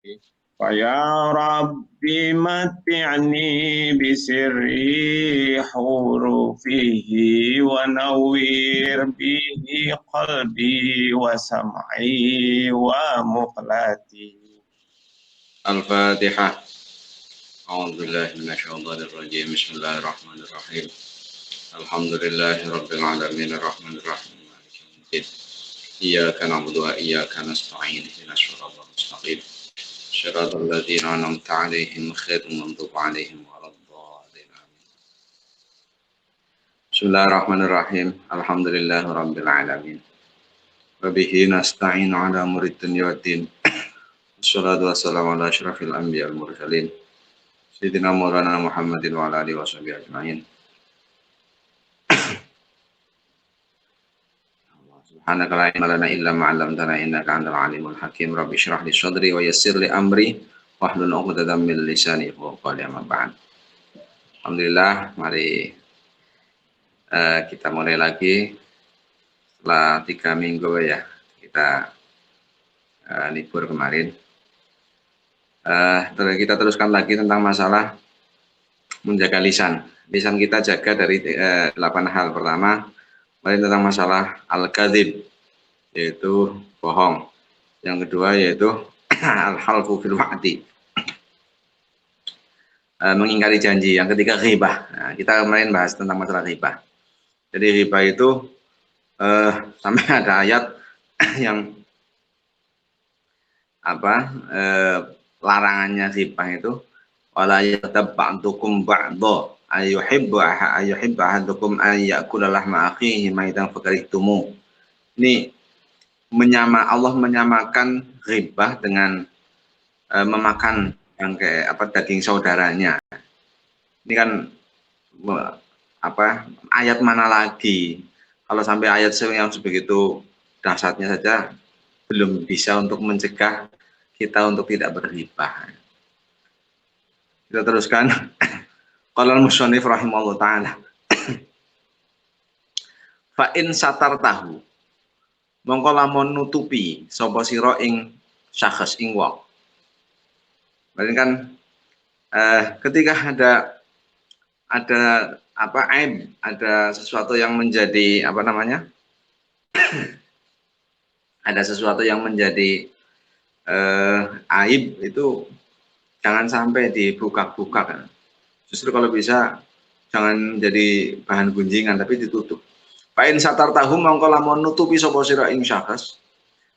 فيا ربي متعني بسر حروفه ونوّر به قلبي وسمعي ومقلتي. الفاتحة. أعوذ بالله من الشيطان الرجيم. بسم الله الرحمن الرحيم. الحمد لله رب العالمين الرحمن الرحيم مالك يوم الدين. إياك نعبد وإياك نستعين اهدنا الصراط المستقيم صراط الذين أنعمت عليهم غير المغضوب عليهم ولا الضالين. Bismillahirrahmanirrahim. Alhamdulillahi rabbil alamin. Wa bihi nasta'in ala umuri dunya waddin. Wassalatu wassalamu ala asyrafil anbiya wal mursalin. Sayyidina Maulana Muhammadin wa ala alihi washabihi ajmain. Subhanaka la ilma lana illa ma 'allamtana innaka antal alimul hakim. Rabbi shrah li sadri wa yassir li amri wahlul 'uqdatam min lisani yafqahu qawli. Amma ba'd. Alhamdulillah, mari kita mulai lagi setelah 3 minggu ya kita libur kemarin. Kita teruskan lagi tentang masalah menjaga lisan. Lisan kita jaga dari 8 hal. Pertama, tentang masalah al-kadzib, yaitu bohong. Yang kedua yaitu al-halfu fil wa'di, mengingkari janji. Yang ketiga ghibah. Nah, kita kemarin bahas tentang masalah ghibah. Jadi ghibah itu sampai ada ayat yang larangannya ghibah itu wala yaghtab ba'dukum ba'dha ayuhibbu ahadukum an ya'kula lahma akhihi maitan fakarihtumu. Ini Allah menyamakan ghibah dengan memakan yang kayak daging saudaranya. Ini kan ayat mana lagi? Kalau sampai ayat yang sebegitu dahsyatnya saja belum bisa untuk mencegah kita untuk tidak berghibah. Kita teruskan. Qala al-musannif rahimahullah ta'ala. Fa in satartahu, mongko lamun nutupi sapa sira ing syakhs ing wong. Berarti kan ketika ada aib, ada sesuatu yang menjadi ada sesuatu yang menjadi aib, itu jangan sampai dibuka-buka. Justru kalau bisa jangan jadi bahan gunjingan, tapi ditutup. Fa in satartahu, mongko lamun nutupi sapa sira ing syakhs,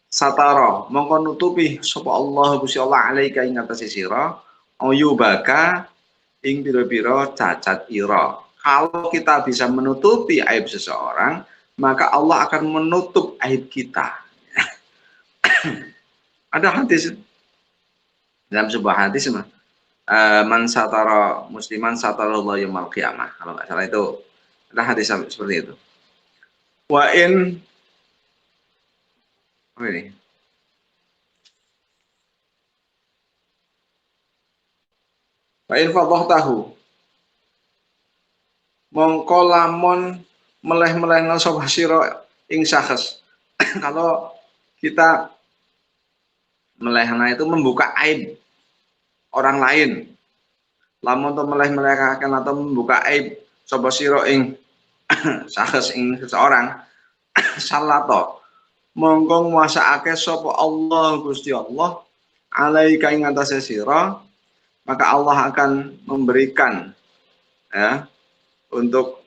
satara mongko nutupi sapa Allah Gusti Allah alaika ing atase sira ayubaka ing pira-pira cacat ira. Kalau kita bisa menutupi aib seseorang, maka Allah akan menutup aib kita. Ada hadis dalam sebuah hadis man satara musliman satarallahu yaumil qiyamah. Kalau nggak salah itu ada hadis seperti itu. Wa in ini wa in fadhahtahu, mongko lamun meleh-melehna sapa sira ing syakhs. Kalau kita melehna itu membuka aib orang lain, lamun to meleh-melehkan atau membuka aib sapa sira ing syakhs ing seseorang, salato mongko nguasaake sapa Allah Gusti Allah alaika ing atase sira, maka Allah akan memberikan untuk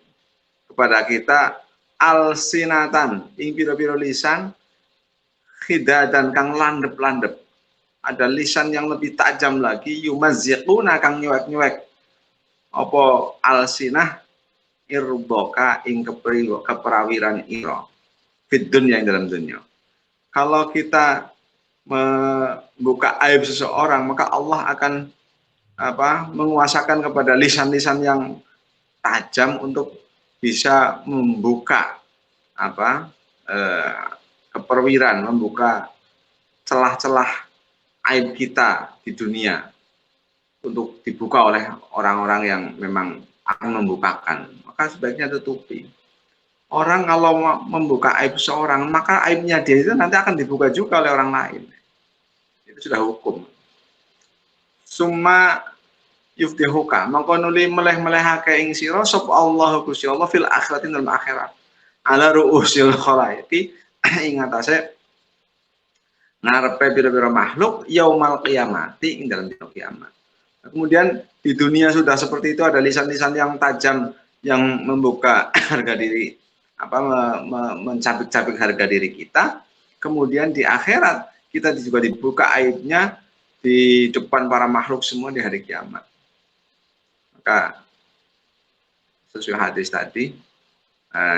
kepada kita alsinatan ing pira-pira lisan khidadan kang landep-landep. Ada lisan yang lebih tajam lagi, yumazziquna kang nyuwek-nyuwek apa alsinah irdoka ing keperawiran ira fid dunya, yang dalam dunia. Kalau kita membuka aib seseorang, maka Allah akan menguasakan kepada lisan-lisan yang tajam untuk bisa membuka keperwiran, membuka celah-celah aib kita di dunia untuk dibuka oleh orang-orang yang memang akan membukakan. Maka sebaiknya tutupi. Orang kalau membuka aib seorang, maka aibnya dia itu nanti akan dibuka juga oleh orang lain. Itu sudah hukum. summa yufdihuka mongko nuli meleh-melehake ing sira sapa Allah Gusti Allah fil akhirati dalam akhirat ala ruusil khalaiqi ing atase ngarepe pira-pira makhluk yaumal qiyamati ing dalam dina kiamat. Kemudian di dunia sudah seperti itu, ada lisan-lisan yang tajam yang membuka harga diri, mencabik-cabik harga diri kita. Kemudian di akhirat kita juga dibuka aibnya di depan para makhluk semua di hari kiamat. Maka sesuai hadis tadi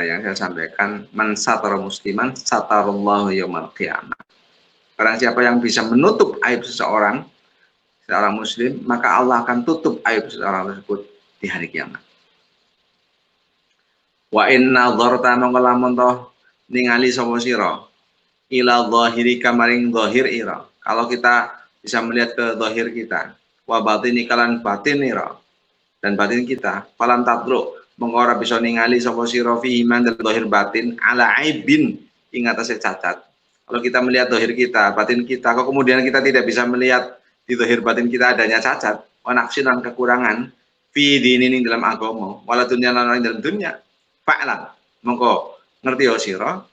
yang saya sampaikan, man satara musliman satarallahu yaumal qiyamah. Barang siapa yang bisa menutup aib seorang muslim, maka Allah akan tutup aib seorang tersebut di hari kiamat. Wa inna dzarta mangkalamun toh ningali sapa sira ila dzahirika maring dzahir ira. Kalau kita bisa melihat ke dzahir kita, wa batini kalan batin ira dan batin kita, falam tatruk mengko ora bisa ningali sapa sira fi iman dan dzahir batin ala aibin ing atase cacat. Kalau kita melihat zahir kita, batin kita, kok kemudian kita tidak bisa melihat di zahir batin kita adanya cacat, wanaksin kekurangan, fi dinin dalam agama, wala dunya lan dalam dunia, fa'lan. Mongko ngerti ya sira,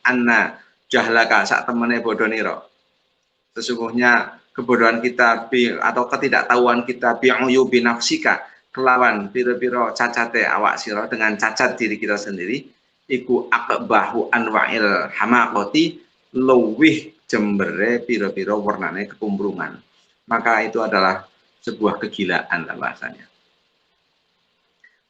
anna jahlaka sak temene bodho nira. Sesungguhnya kebodohan kita atau ketidaktahuan kita bi'uyu binafsika kelawan pira-pira cacate awak sira dengan cacat diri kita sendiri, iku akbahu anwa'il hamaqati luwih jembere piro-piro warnane kekumbrungan. Maka itu adalah sebuah kegilaan lah bahasanya.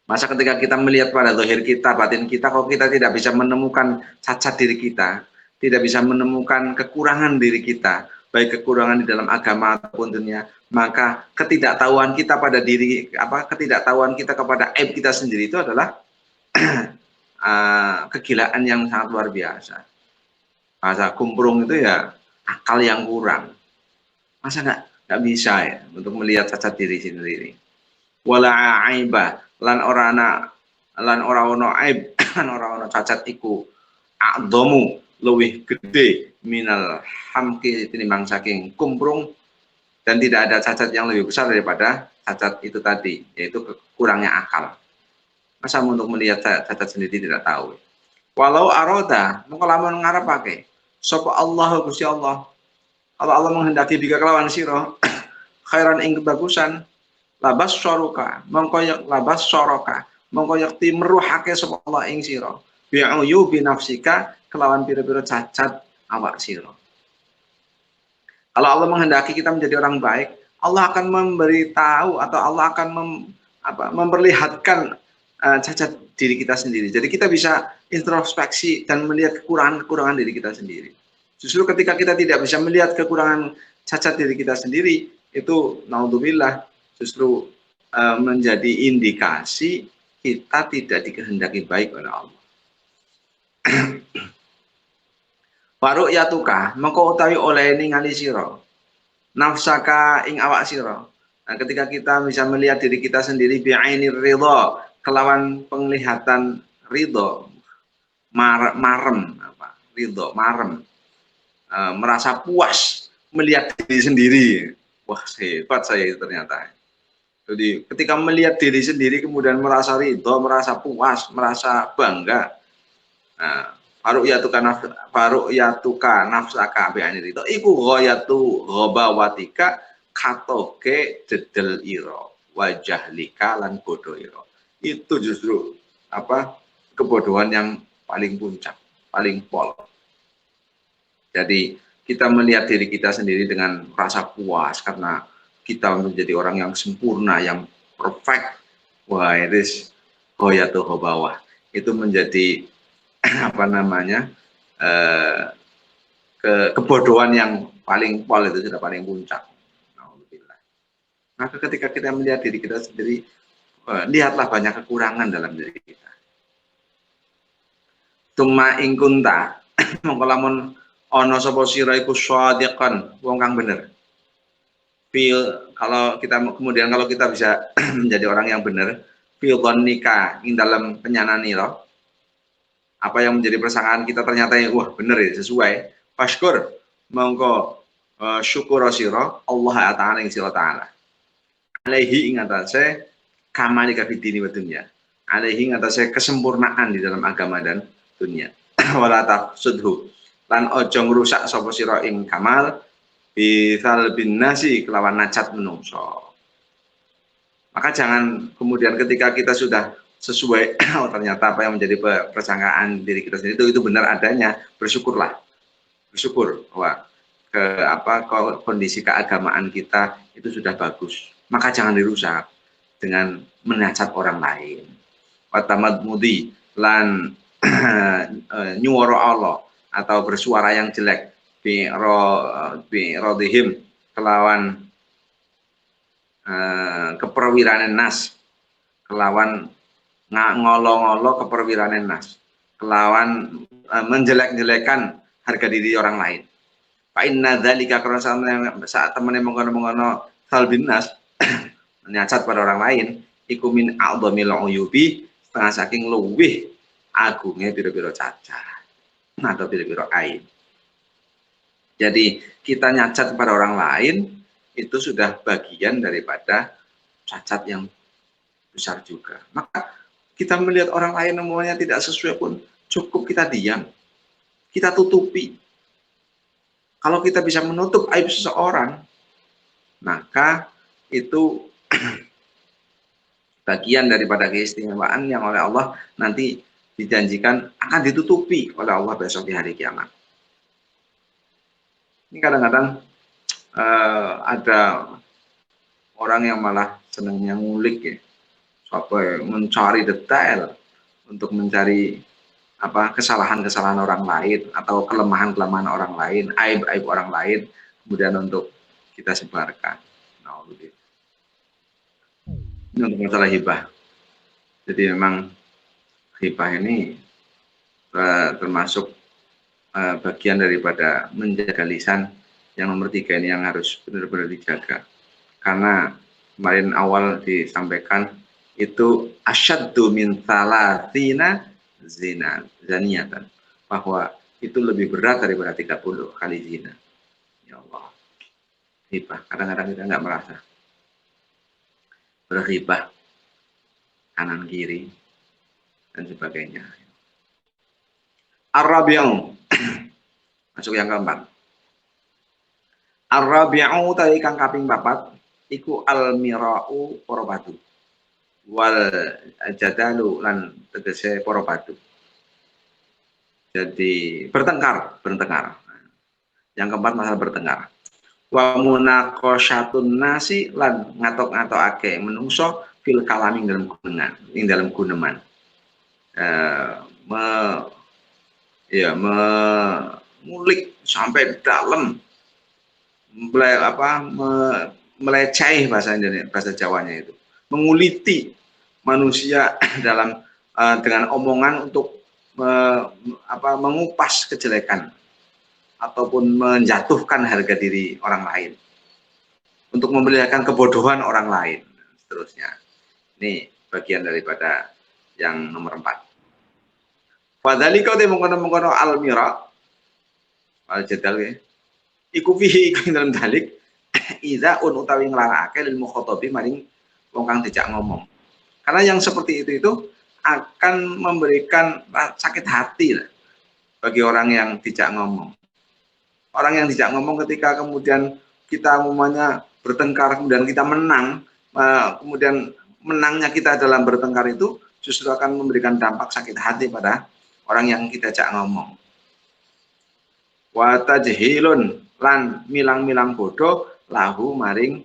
Masa ketika kita melihat pada zahir kita, batin kita, kok kita tidak bisa menemukan cacat diri kita, tidak bisa menemukan kekurangan diri kita, baik kekurangan di dalam agama ataupun dunia, maka ketidaktahuan kita pada diri, ketidaktahuan kita kepada aib kita sendiri itu adalah kegilaan yang sangat luar biasa. Masa kumprung itu ya akal yang kurang. Masa nggak bisa ya untuk melihat cacat diri sendiri. Wala aiba lan ora ono aib lan ora ono cacat iku a'dhamu luwih gede minal hamki tinimbang saking kumprung, dan tidak ada cacat yang lebih besar daripada cacat itu tadi, yaitu kurangnya akal. Masa untuk melihat cacat sendiri tidak tahu. Walau aroda mengko lamun ngarepake sapa Allah Gusti Allah, kalau Allah menghendaki bika kelawan sira khairan ing kebagusan, labas syoroka mongko yakti meruhake sapa Allah ing sira bi'uyu binafsika kelawan pira-pira cacat awak sira. Kalau Allah menghendaki kita menjadi orang baik, Allah akan memberitahu atau Allah akan memperlihatkan cacat diri kita sendiri. Jadi kita bisa introspeksi dan melihat kekurangan diri kita sendiri. Justru ketika kita tidak bisa melihat kekurangan cacat diri kita sendiri, itu naudzubillah justru menjadi indikasi kita tidak dikehendaki baik oleh Allah. Baru ya tukah, mengko utawi oleh ningali sira nafsaka ing awak sira. Nah, ketika kita bisa melihat diri kita sendiri bi'ainir ridha, kelawan penglihatan ridho, marem, merasa puas melihat diri sendiri. Wah, hebat saya itu ternyata. Jadi ketika melihat diri sendiri kemudian merasa ridho, merasa puas, merasa bangga. Baru yatuka nafsaka bi'ainir ridha. Iku ghayatu ghabawatika katoke dedel ira wajah lika lan bodoh ira. Itu justru kebodohan yang paling puncak, paling pol. Jadi kita melihat diri kita sendiri dengan rasa puas karena kita menjadi orang yang sempurna, yang perfect. Wah, itu goyatuh bawah. Itu menjadi kebodohan yang paling pol, itu sudah paling puncak. Maka ketika kita melihat diri kita sendiri, lihatlah banyak kekurangan dalam diri kita. Tuma ingkunta mongko lamun ana sapa sira iku shadiqan, wong kang bener. Kalau kita bisa menjadi orang yang benar, fil dhannika ing dalam penyananira, apa yang menjadi persangkaan kita ternyata wah bener ya, sesuai. Fashkur mongko syukur sira Allah Ta'ala ing sira Ta'ala. alaihi ing atase kamalika fidini wa dunya. Alaihi ing atase kesempurnaan di dalam agama dan dunia. Wala tafsudhu lan ojo ngrusak sapa sira ing kamal bisal bin nasi kelawan nacat menungso. Maka jangan kemudian ketika kita sudah sesuai oh ternyata apa yang menjadi persangkaan diri kita sendiri itu benar adanya, bersyukurlah. Bersyukur bahwa kondisi keagamaan kita itu sudah bagus. Maka jangan dirusak dengan menacat orang lain. Watamad mudi lan nyuwara Allah atau bersuara yang jelek bi rodihim kelawan keperwiranan nas, kelawan ngolo-ngolo keperwiranan nas, kelawan menjelek-jelekan harga diri orang lain. Fa inna dzalika karena saat temene mengono-mengono salbin nas menyacat pada orang lain iku min a'dhamil uyubi setengah saking luwih agungnya biro-biro cacat atau biro-biro aib. Jadi kita nyacat kepada orang lain itu sudah bagian daripada cacat yang besar juga. Maka kita melihat orang lain semuanya tidak sesuai pun cukup kita diam, kita tutupi. Kalau kita bisa menutup aib seseorang, maka itu bagian daripada keistimewaan yang oleh Allah nanti dijanjikan akan ditutupi oleh Allah besok di hari kiamat. Ini kadang-kadang ada orang yang malah senangnya ngulik ya, sampai mencari detail untuk mencari kesalahan-kesalahan orang lain atau kelemahan-kelemahan orang lain, aib-aib orang lain, kemudian untuk kita sebarkan. Nah, ini untuk masalah hibah. Jadi memang hibah ini termasuk bagian daripada menjaga lisan yang nomor 3 ini yang harus benar-benar dijaga. Karena kemarin awal disampaikan itu asyaddu min thalathina zaniatan, bahwa itu lebih berat daripada 30 kali zina. Ya Allah, hibah. Kadang-kadang kita nggak merasa berhibah kanan kiri dan sebagainya. Ar-rabi'u masuk yang keempat. Ar-rabi'u tadi kang kaping 4 iku al-mira'u para batu wal jadalu lan tegese para batu. Jadi bertengkar. Yang keempat masalah bertengkar. Wa munaqasyatun nasi lan ngatok-ngatokake menungso fil kalami dalam guneman. Mengulik sampai dalam, meleceh bahasa Jawanya itu, menguliti manusia dalam dengan omongan untuk mengupas kejelekan ataupun menjatuhkan harga diri orang lain, untuk memperlihatkan kebodohan orang lain, seterusnya. Ini bagian daripada yang nomor 4. Padahal kau mengkono al-mira al-jadal ya. Iku fihi iku dalam dalik iza utawi nglarake lil mukhatabi maring wong kang dijak ngomong. Karena yang seperti itu akan memberikan sakit hati lah bagi orang yang dijak ngomong. Orang yang dijak ngomong ketika kemudian kita umumnya bertengkar kemudian kita menang, kemudian menangnya kita dalam bertengkar itu justru akan memberikan dampak sakit hati pada orang yang kita ajak ngomong. Wa tajhilun lan milang-milang bodoh lahu maring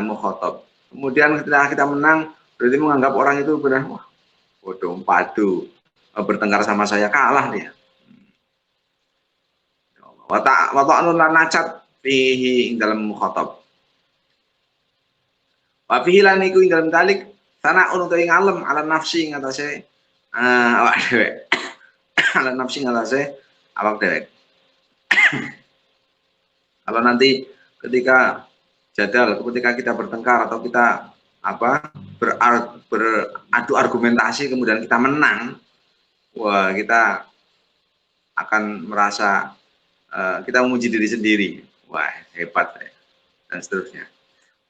mukhatab. Kemudian ketika kita menang berarti menganggap orang itu benar wah bodoh padu, bertengkar sama saya kalah dia. Wa ta'anun lan nacat fihi ing dalam mukhatab. Wa fihi lan iku ing dalam dalik sana utawi ngalem ala nafsi ing atase awak dhewe. Ala nafsi ngalase awak dewek. Kalau nanti ketika ketika kita bertengkar atau kita beradu argumentasi kemudian kita menang, wah kita akan merasa kita memuji diri sendiri, wah hebat dan seterusnya.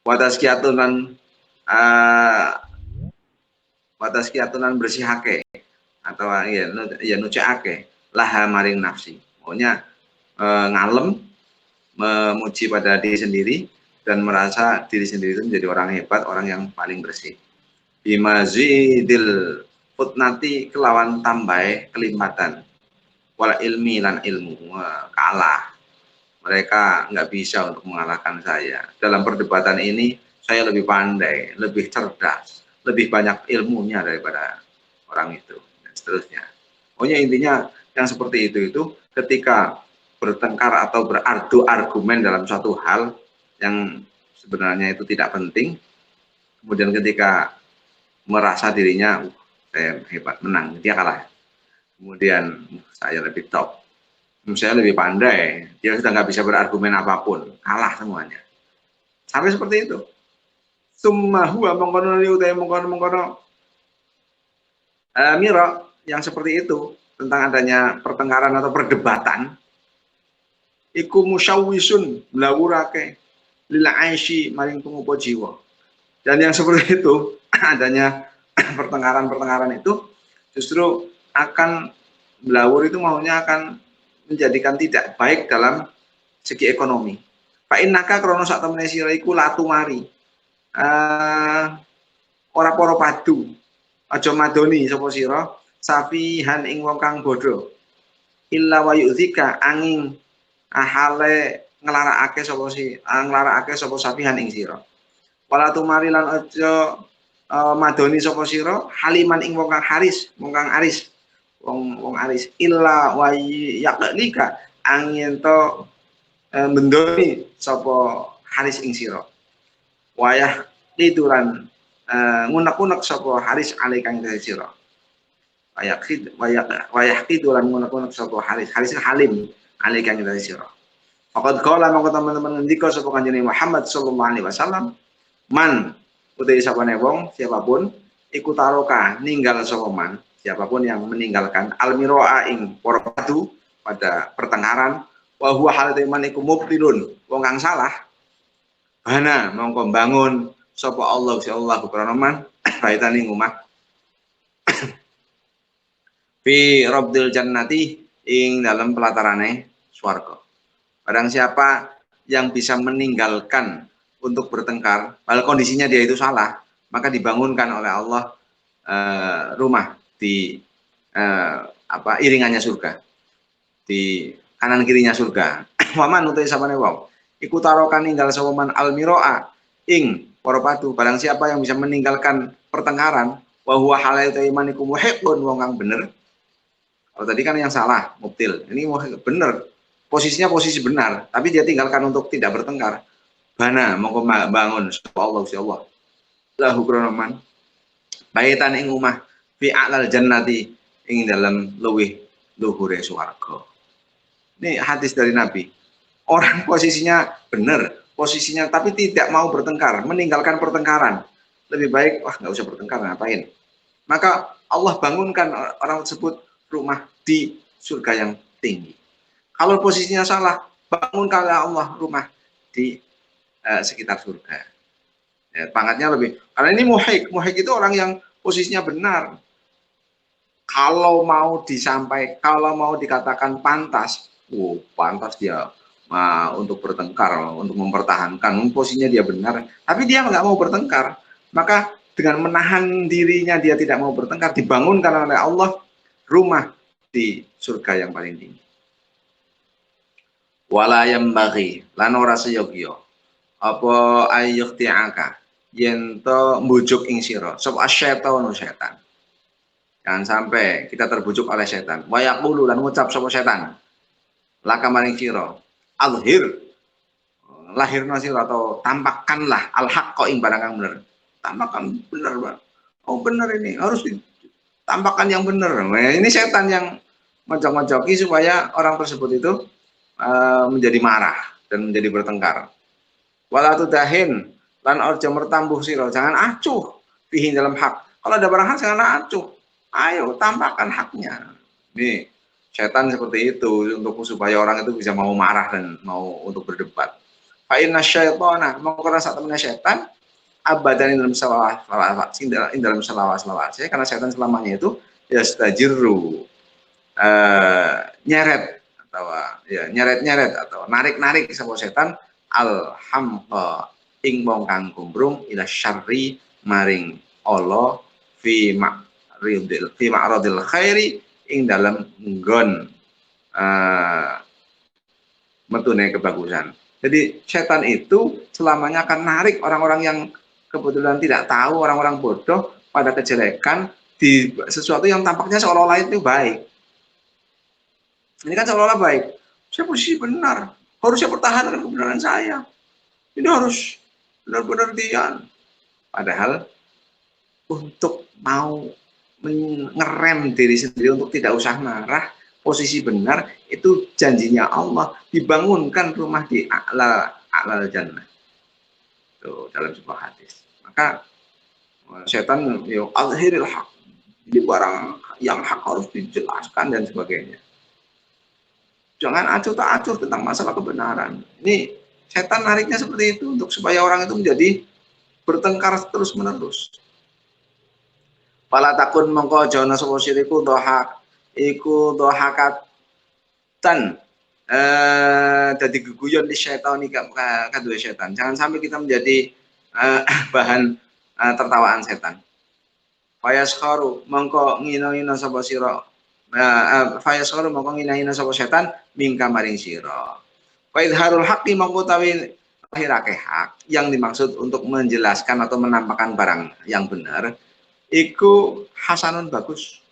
Wa tazkiyatun lan batas kiatunan bersihake atau ya nucake laha maring nafsi. Pokoknya ngalem, memuji pada diri sendiri dan merasa diri sendiri itu menjadi orang hebat, orang yang paling bersih. Bimazidil putnati kelawan tambai kelimpatan wala ilmi lan ilmu. Kalah, mereka nggak bisa untuk mengalahkan saya. Dalam perdebatan ini saya lebih pandai, lebih cerdas, lebih banyak ilmunya daripada orang itu, dan seterusnya. Pokoknya intinya yang seperti itu ketika bertengkar atau berardu argumen dalam suatu hal yang sebenarnya itu tidak penting, kemudian ketika merasa dirinya saya hebat, menang, dia kalah. Kemudian saya lebih top, saya lebih pandai, dia sudah nggak bisa berargumen apapun, kalah semuanya. Sampai seperti itu. Summa huwa mengkono liutai mengkono miro yang seperti itu tentang adanya pertengkaran atau perdebatan. Iku musyawisun melawurake lila aishi maring pengupo jiwa. Dan yang seperti itu adanya pertengkaran-pertengkaran itu justru akan melawur, itu maunya akan menjadikan tidak baik dalam segi ekonomi. Pak Innaka krono sak temene sira iku latu mari. Ora para padu. Aja madoni sapa sira safihan ing wong kang bodho. Illa wa yu'dzika angin ahale nglarakake sapa safihan ing sira. Wala tumari lan aja madoni sapa sira haliman ing wong kang haris, wong kang aris. Wong aris illa wa yaqlika angin to mendoni sapa haris ing sira. Wayah liduran ngunek-unek sapa haris ale kang sira. Wayah liduran ngunek-unek sapa haris halim ale kang sira. Faqad qala mongko teman-teman ngendika sapa Kanjeng Muhammad sallallahu alaihi wasallam, man utawi sapane wong siapapun iku taroka ninggal sapa man, siapapun yang meninggalkan almiroa ing para padu pada pertengkaran, wa huwa halate man iku mubtilun wong kang salah, bana mongko bangun sapa Allah si Allah krana man baitan ing omah fi rabdil jannati ing dalam pelatarane swarga. Barang siapa yang bisa meninggalkan untuk bertengkar, padahal kondisinya dia itu salah, maka dibangunkan oleh Allah rumah di iringannya surga, di kanan kirinya surga. Waman utai sapane wong iku tarokan ninggal sapa man almiroa ing para padu. Barang siapa yang bisa meninggalkan pertengkaran, wa huwa halal iman iku muhibbun wong kang bener. Kalau tadi kan yang salah mubtil, ini bener, posisinya posisi benar, tapi dia tinggalkan untuk tidak bertengkar. Bana mongko bangun sapa Allah si Allah lahu kronoman baitan ing omah fi a'lal jannati ing dalam luwih luhure swarga. Ini hadis dari Nabi. Orang posisinya benar, posisinya tapi tidak mau bertengkar, meninggalkan pertengkaran. Lebih baik nggak usah bertengkar, ngapain? Maka Allah bangunkan orang tersebut rumah di surga yang tinggi. Kalau posisinya salah, bangunkanlah Allah rumah di sekitar surga. Ya, pangkatnya lebih. Karena ini muhik itu orang yang posisinya benar. Kalau mau kalau mau dikatakan pantas, pantas dia untuk bertengkar, untuk mempertahankan posisinya dia benar. Tapi dia nggak mau bertengkar, maka dengan menahan dirinya dia tidak mau bertengkar, dibangunkan oleh Allah rumah di surga yang paling tinggi. Wala yambaghi lan ora sayogya apa ayyukhti'aka yen to mbujuk ing sira sapa setan. Jangan sampai kita terbujuk oleh setan. Wa yaqulu lan ngucap sapa setan laka maring sira alhir lahirna sira atau tampakkanlah al-haqqa ing barang kang bener. Tampakkan bener, Bang. Oh bener, ini harus ditampakkan yang bener. Nah, ini setan yang mojok-mojoki supaya orang tersebut itu menjadi marah dan menjadi bertengkar. Wala tudahin lan orja mertambuh sira, jangan acuh fihi dalam hak. Kalau ada barang hak jangan acuh. Ayo tampakkan haknya. Nih, setan seperti itu untuk supaya orang itu bisa mau marah dan mau untuk berdebat. Fa inna syaitana mengko sak temene setan abadan dalam salawat karena setan selamanya itu ya stajiru nyeret atau ya nyeret atau narik sapa setan alhamqa ing wong kang gumbrung ila syarri maring Allah fi ma'radil khairi ing dalam nggon metune kebagusan. Jadi setan itu selamanya akan narik orang-orang yang kebetulan tidak tahu, orang-orang bodoh pada kejelekan di sesuatu yang tampaknya seolah-olah itu baik. Ini kan seolah-olah baik. Saya posisi benar, harusnya pertahankan kebenaran saya. Ini harus benar-benar dian. Padahal untuk mau mengerem diri sendiri untuk tidak usah marah, posisi benar itu janjinya Allah, dibangunkan rumah di a'lal jannah. Itu dalam sebuah hadis. Maka setan al-hiril haq. Ini barang yang hak harus dijelaskan dan sebagainya. Jangan acuh tak acuh tentang masalah kebenaran. Ini setan nariknya seperti itu untuk supaya orang itu menjadi bertengkar terus menerus. Pala takun mongko jana sapa siriku dohak iku dohakatan dadi geguyon di setan iki kadue setan. Jangan sampai kita menjadi bahan tertawaan setan. Fayaskharu mongko ngina-ngina sapa sira fayaskharu mongko ngina-ngina sapa setan mingka maring sira. Wa idharul haqqi mongko tawi lahirake hak yang dimaksud untuk menjelaskan atau menampakkan barang yang benar. Iku hasanun bagus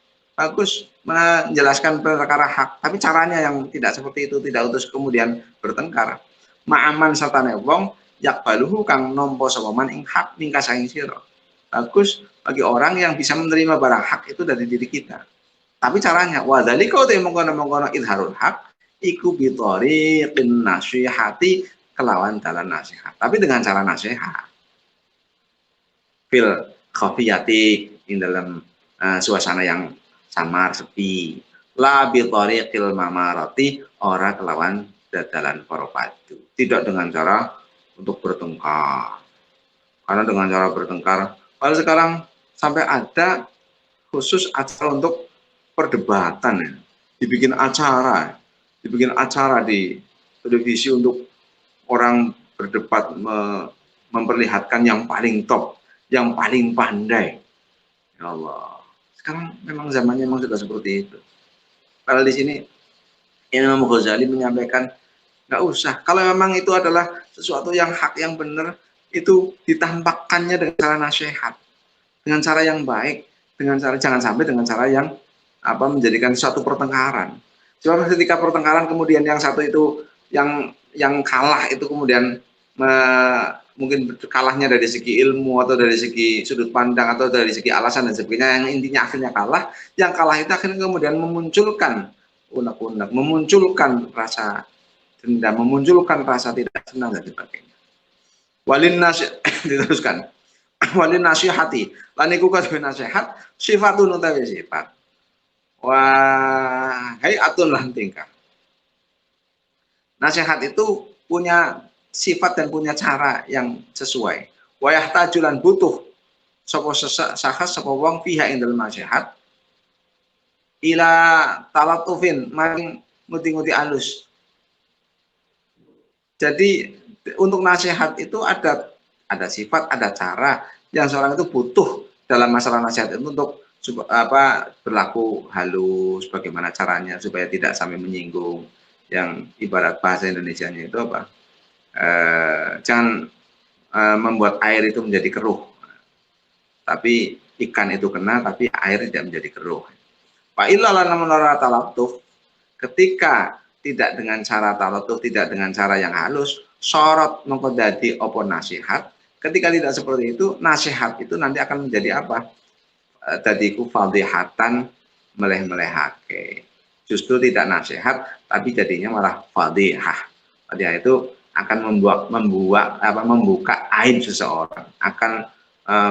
menjelaskan perkara hak, tapi caranya yang tidak seperti itu, tidak utus kemudian bertengkar. Ma'aman satane wong yakbaluhu kang nampa sapa man ing hak mingka saing sira. Bagus bagi orang yang bisa menerima barang hak itu dari diri kita. Tapi caranya wadzalika te mongkon-mongkon idharul hak iku bitariqin nasihati kelawan dalan nasihat. Tapi dengan cara nasihat. Fil khafiyati in dalam suasana yang samar sepi la bi tariqil mamarati ora kelawan dadalan para padu, tidak dengan cara untuk bertengkar. Karena dengan cara bertengkar kalau sekarang sampai ada khusus acara untuk perdebatan ya. dibikin acara di televisi untuk orang berdebat memperlihatkan yang paling top, yang paling pandai. Ya Allah, sekarang memang zamannya memang sudah seperti itu. Kalau di sini Imam Ghazali menyampaikan nggak usah. Kalau memang itu adalah sesuatu yang hak, yang benar, itu ditampakkannya dengan cara nasihat, dengan cara yang baik, dengan cara jangan sampai dengan cara yang menjadikan suatu pertengkaran. Sebab ketika pertengkaran kemudian yang satu itu yang kalah itu kemudian mungkin kalahnya dari segi ilmu atau dari segi sudut pandang atau dari segi alasan dan sebagainya, yang intinya akhirnya kalah, yang kalah itu akhirnya kemudian memunculkan unek-unek, memunculkan rasa dendam, memunculkan rasa tidak senang dan sebagainya. Walin nasihat diteruskan. Walin nasihati lan iku kadhe nasihat sifatun utawi sifat. Wah, hayatun lan tingkah. Nasihat itu punya sifat dan punya cara yang sesuai. Wayah tajulan butuh sapa sahas sapa wong fiha ing dalem nasihat ila talatufin maring nguti-nguti alus. Jadi untuk nasihat itu ada sifat, ada cara yang seorang itu butuh dalam masalah nasihat itu untuk berlaku halus, bagaimana caranya supaya tidak sampai menyinggung. Yang ibarat bahasa Indonesianya itu jangan membuat air itu menjadi keruh, tapi ikan itu kena tapi air tidak menjadi keruh. Fa illal menara talatuf, ketika tidak dengan cara talatuf, tidak dengan cara yang halus, sorot mengko dadi apa nasihat. Ketika tidak seperti itu, nasihat itu nanti akan menjadi apa? Dadiku fadhihatan meleh-melehake. Justru tidak nasihat, tapi jadinya malah fadhihah. Fadhihah itu akan membuka aib seseorang, akan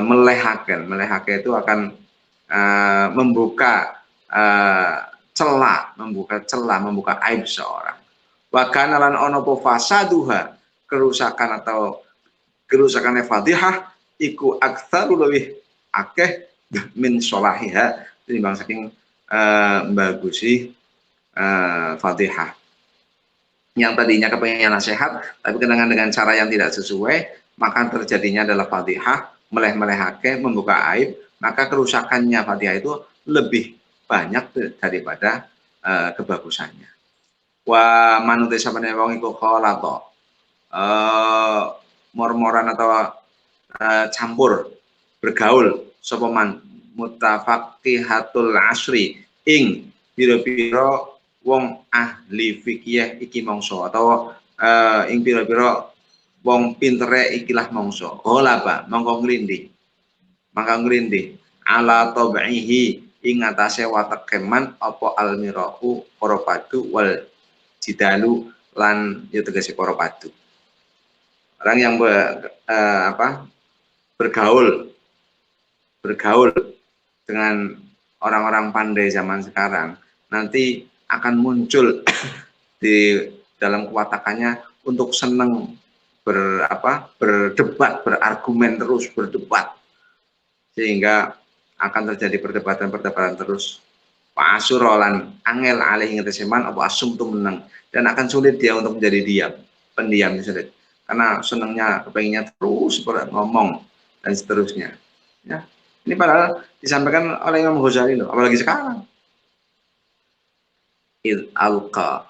melehake itu akan membuka celah, membuka aib seseorang. Wa kana lan ono fasaduha, kerusakan fadhihah iku aktsaru luwih akeh min sholahiha tinimbang saking bagusi Fatihah. Yang tadinya kepengen nasihat tapi dengan cara yang tidak sesuai, maka terjadinya adalah Fatihah meleh-melehake, membuka aib, maka kerusakannya Fatihah itu lebih banyak daripada kebagusannya. Wa manute sapane wong iku khalato mor-moran atau campur bergaul sapa man mutafaqihatul asri ing pira-pira wong ahli fikih iki mangsa atau ing pira-pira wong pintere ikilah mangsa ghalaba mangko nglindih ala tab'ihi ing atase watekeman apa almirahu para padu wal jidalu lan ya tegese para padu. Orang yang bergaul dengan orang-orang pandai zaman sekarang nanti akan muncul di dalam kewatakannya untuk senang berdebat, berargumen terus, berdebat, sehingga akan terjadi perdebatan terus. Pak Asurolan angel alih ngeteseman apa asum tuh menang, dan akan sulit dia untuk menjadi pendiam sulit, karena senangnya kepenginnya terus ngomong dan seterusnya. Ya, ini padahal disampaikan oleh Imam Ghazali loh, apalagi sekarang. Id alqa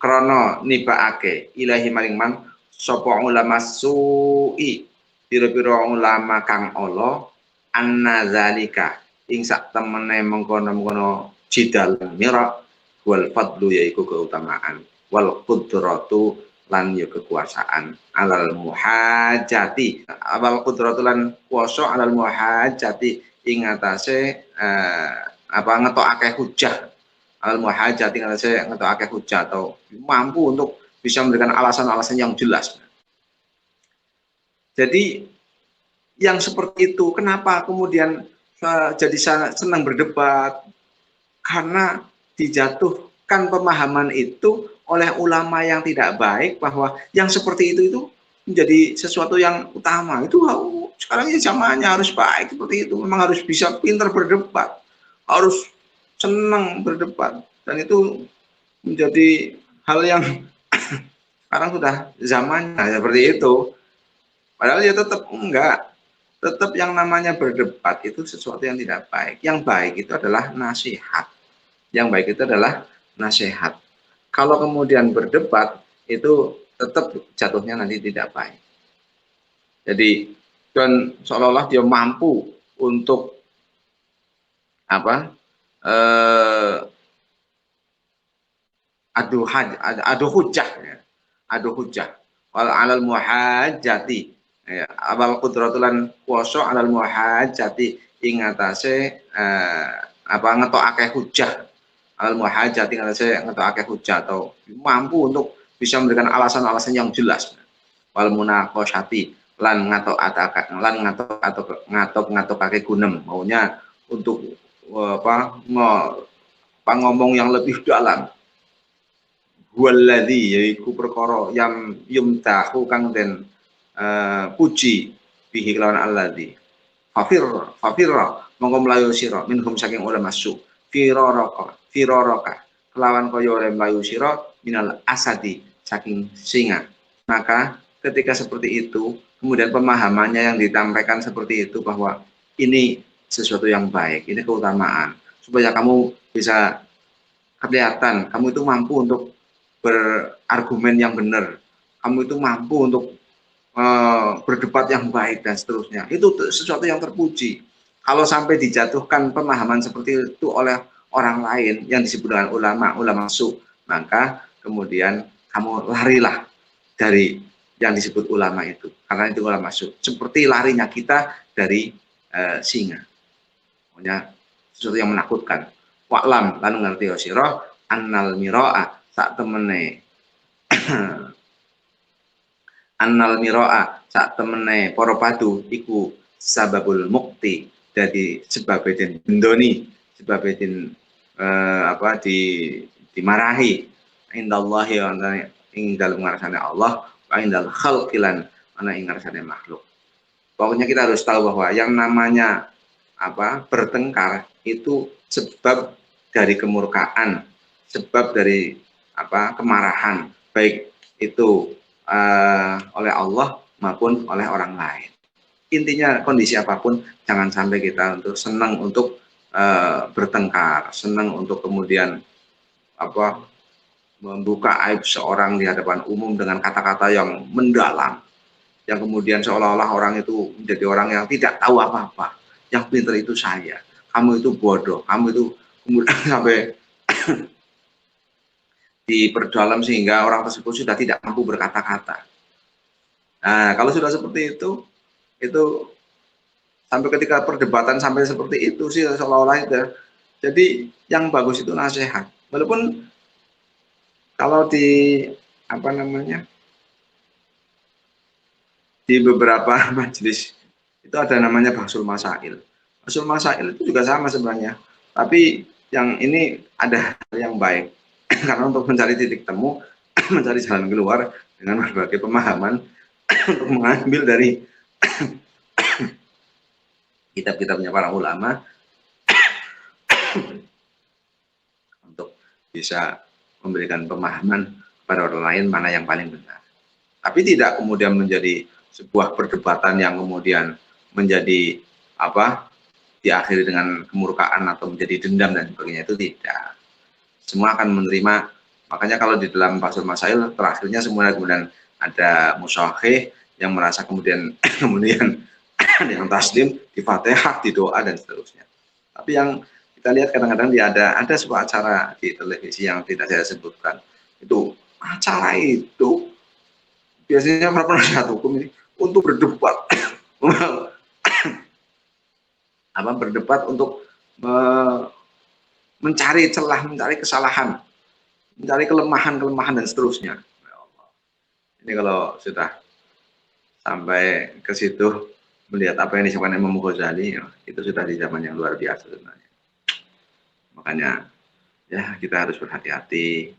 krono nibaake ilahi maring man sapa ulama su'i pira-pira ulama kang ala anna zalika ing sak temene mengkono-mengkono jidal mira wal fadlu yaiku keutamaan wal qudratu lan ya kekuasaan alal muhajati awal qudratu lan kuasa alal muhajati ing atase ngetokake hujah al muhajati ngetokake ngetokake hujah atau mampu untuk bisa memberikan alasan-alasan yang jelas. Jadi yang seperti itu kenapa kemudian jadi senang berdebat, karena dijatuhkan pemahaman itu oleh ulama yang tidak baik bahwa yang seperti itu menjadi sesuatu yang utama. Itu sekarang ini zamannya harus baik seperti itu, memang harus bisa pintar berdebat, harus senang berdebat, dan itu menjadi hal yang sekarang sudah zamannya seperti itu. Padahal ya tetap enggak, tetap yang namanya berdebat itu sesuatu yang tidak baik. Yang baik itu adalah nasihat. Yang baik itu adalah nasihat. Kalau kemudian berdebat itu tetap jatuhnya nanti tidak baik. Jadi dan seolah-olah dia mampu untuk adu hujah wal alal muhajati ya awal qudratulan kuasa alal muhajati ing atase ngetokake hujah al muhajati ngetokake hujah atau mampu untuk bisa memberikan alasan-alasan yang jelas wal munaqashati lan ngatok-ngatokake gunem, maunya untuk ngomong yang lebih dalam. Waladhi yaiku perkara yang yumtahu kang den puji bihi lawan alladhi fafirra mongko mlayu sira minhum saking ulama su firaraka kelawan kaya oleh mlayu sira minal asadi saking singa. Maka ketika seperti itu kemudian pemahamannya yang ditampaikan seperti itu bahwa ini sesuatu yang baik, ini keutamaan, supaya kamu bisa kelihatan kamu itu mampu untuk berargumen yang benar, kamu itu mampu untuk berdebat yang baik dan seterusnya. Itu sesuatu yang terpuji. Kalau sampai dijatuhkan pemahaman seperti itu oleh orang lain yang disebut dengan ulama su, maka kemudian kamu larilah dari yang disebut ulama itu, karena itu ulama su. Seperti larinya kita dari singa. Pokoknya sesuatu yang menakutkan. Wa'lam lan ngerti sira annal miraa sak temene annal miraa sak temene para padu iku sababul mukti, jadi sebab den bendoni, sebab den dimarahi indallahi ing dalem ngarsane Allah indal khalqilan ana ing ngarsane makhluk. Pokoknya kita harus tahu bahwa yang namanya bertengkar itu sebab dari kemurkaan, sebab dari kemarahan, baik itu oleh Allah maupun oleh orang lain. Intinya kondisi apapun jangan sampai kita untuk senang untuk bertengkar, senang untuk kemudian membuka aib seorang di hadapan umum dengan kata-kata yang mendalam, yang kemudian seolah-olah orang itu menjadi orang yang tidak tahu apa-apa, yang pintar itu saya, kamu itu bodoh, kamu itu kemudian sampai diperdalam sehingga orang tersebut sudah tidak mampu berkata-kata. Nah, kalau sudah seperti itu sampai ketika perdebatan sampai seperti itu sih seolah-olah itu. Jadi yang bagus itu nasihat. Walaupun kalau di di beberapa majelis itu ada namanya bahsul masail. Bahsul masail itu juga sama sebenarnya. Tapi yang ini ada hal yang baik. Karena untuk mencari titik temu, mencari jalan keluar dengan berbagai pemahaman untuk mengambil dari kitab-kitabnya para ulama untuk bisa memberikan pemahaman kepada orang lain mana yang paling benar. Tapi tidak kemudian menjadi sebuah perdebatan yang kemudian menjadi diakhiri dengan kemurkaan atau menjadi dendam dan sebagainya, itu tidak. Semua akan menerima. Makanya kalau di dalam bahsul masail terakhirnya semua kemudian ada musyahih yang merasa kemudian yang taslim, di Fatihah, di doa dan seterusnya. Tapi yang kita lihat kadang-kadang ada sebuah acara di televisi yang tidak saya sebutkan. Itu acara itu biasanya para penasihat hukum ini untuk berdebat, berdebat untuk mencari celah, mencari kesalahan, mencari kelemahan dan seterusnya. Ya Allah. Ini kalau sudah sampai ke situ melihat apa yang disebutkan Imam Ghazali, ya, itu sudah di zaman yang luar biasa sebenarnya. Makanya ya kita harus berhati-hati.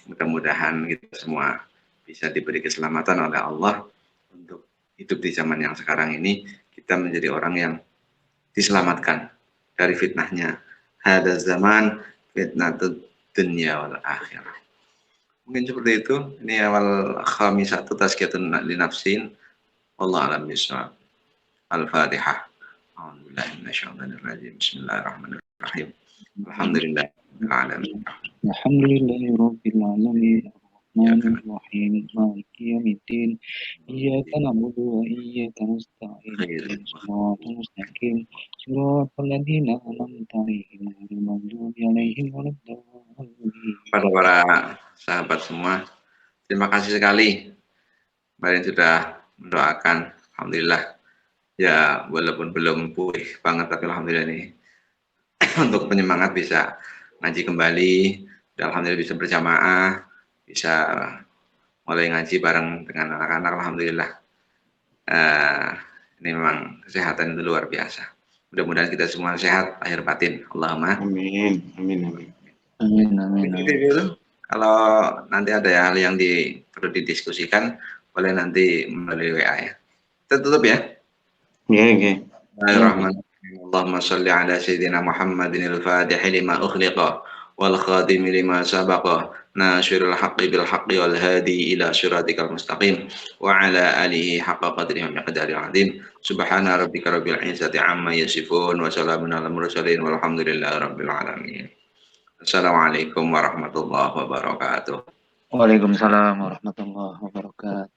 Mudah-mudahan kita semua bisa diberi keselamatan oleh Allah untuk hidup di zaman yang sekarang ini, kita menjadi orang yang diselamatkan dari fitnahnya. Hada zaman fitnatud dunya wal akhirah. Mungkin seperti itu. Ini awal khamisatu tazkiyatun li nafsin. Wallahu a'lam bishawab. Al-Fatihah. A'udzubillahi minasyaitonir rajim. Bismillahirrahmanirrahim. Alhamdulillahirabbil alamin. Alhamdulillahirabbil alamin. Bismillahirrahmanirrahim. Maliki yaumiddin. Iyyaka na'budu wa iyyaka nasta'in. Shiratal mustaqim. Shiratal ladzina an'amta 'alaihim ghairil maghdubi 'alaihim waladdallin. Para sahabat semua, terima kasih sekali kalian sudah mendoakan. Alhamdulillah. Ya, walaupun belum pulih banget, tapi alhamdulillah ini untuk penyemangat bisa ngaji kembali. Dan alhamdulillah bisa berjamaah, bisa mulai ngaji bareng dengan anak-anak. Alhamdulillah. Ini memang kesehatan itu luar biasa. Mudah-mudahan kita semua sehat lahir batin. Allahumma amin. Amin. Amin, amin, amin. Kalau nanti ada hal yang perlu didiskusikan, boleh nanti melalui WA ya. Kita tutup ya. Iya. Bismillahirrahmanirrahim. Allahumma shalli ala sayyidina Muhammadin al-Fatihi lima ukhliqa wal khatimi lima sabaqa nasyirul haqqi bil haqqi wal hadi ila siratikal mustaqim wa ala alihi haqqa qadrihi wa miqdaril azim. Subhana rabbika rabbil izzati amma yasifun wa salamun alal mursalin walhamdulillahi rabbil alamin. Assalamualaikum warahmatullahi wabarakatuh. Waalaikumsalam warahmatullahi wabarakatuh.